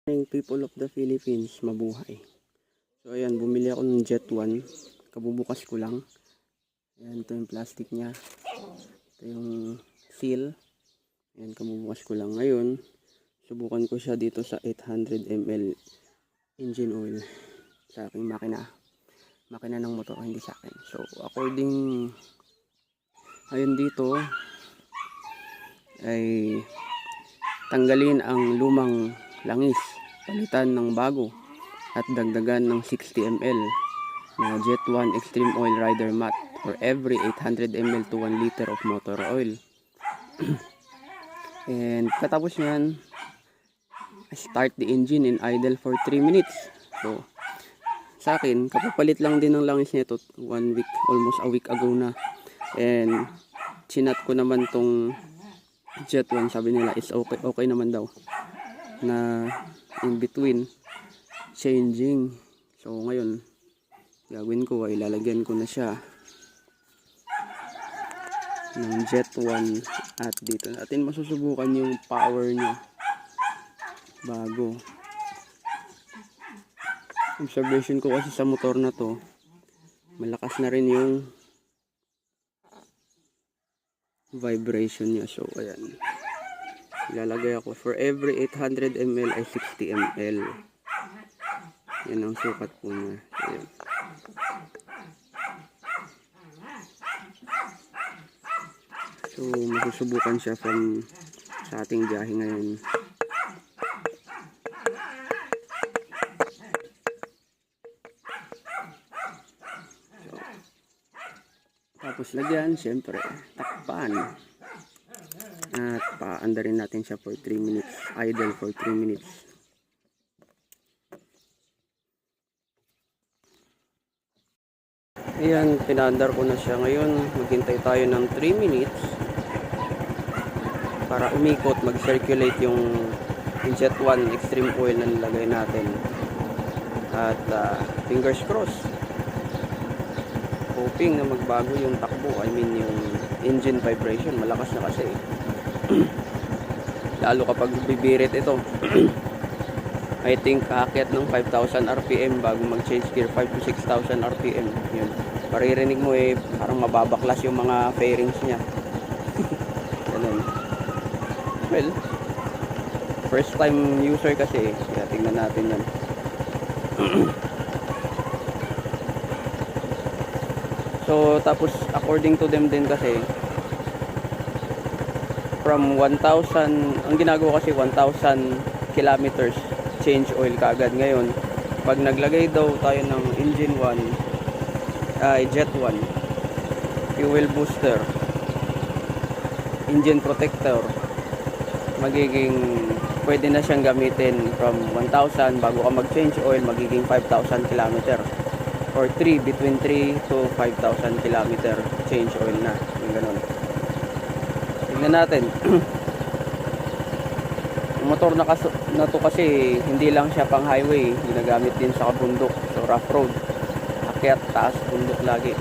People of the Philippines, mabuhay. So ayan, bumili ako ng Jet 1. Kabubukas ko lang. Ayan, ito yung plastic niya. Ito yung seal. Ayan, kabubukas ko lang. Ngayon, subukan ko siya dito sa 800 ml engine oil sa aking makina. Makina ng motor, hindi sa akin. So according ayun dito ay tanggalin ang lumang langis, palitan ng bago at dagdagan ng 60 ml na Jet 1 Extreme Oil Rider Matte for every 800 ml to 1 liter of motor oil. And katapos nyan, start the engine and idle for 3 minutes. So sa akin, kapapalit lang din ng langis nito 1 week, almost a week ago na. And chinat ko naman tong Jet 1, sabi nila is okay naman daw na in between changing. So ngayon gagawin ko ay lalagyan ko na siya ng Jet 1 at dito natin masusubukan yung power niya bago. Observation ko kasi sa motor na to, malakas na rin yung vibration niya. So ayan, ilalagay ako for every 800 ml ay 60 ml. Yan ang sukat po niya. Ayan. So masusubukan siya sa ating biyahe ngayon. So, tapos lagyan, syempre takpan. At paanda rin natin siya for 3 minutes. Idle for 3 minutes. Ayan, pinaandar ko na siya. Ngayon, maghintay tayo ng 3 minutes para umikot, mag-circulate yung Jet 1 Extreme Oil na nilagay natin. At fingers crossed, hoping na magbago yung takbo. I mean yung engine vibration, malakas na kasi. Lalo kapag bibirit ito. I think aakyat ng 5,000 RPM bago mag-change gear, 5 to 6,000 RPM. Yun. Maririnig mo parang mababaklas yung mga fairings niya. Ganun. Well, first time user kasi, kaya tingnan natin yan. So, tapos according to them din kasi, from 1,000, ang ginagawa kasi 1,000 kilometers change oil kaagad. Ngayon pag naglagay daw tayo ng engine 1 Jet 1 fuel booster, engine protector, magiging pwede na siyang gamitin from 1,000 bago ka mag change oil, magiging 5,000 km or between 3 to 5,000 km change oil na, yung ganun. Tingnan natin. Motor na to kasi hindi lang siya pang highway, ginagamit din sa kabundok, so rough road, akyat, taas, bundok lagi.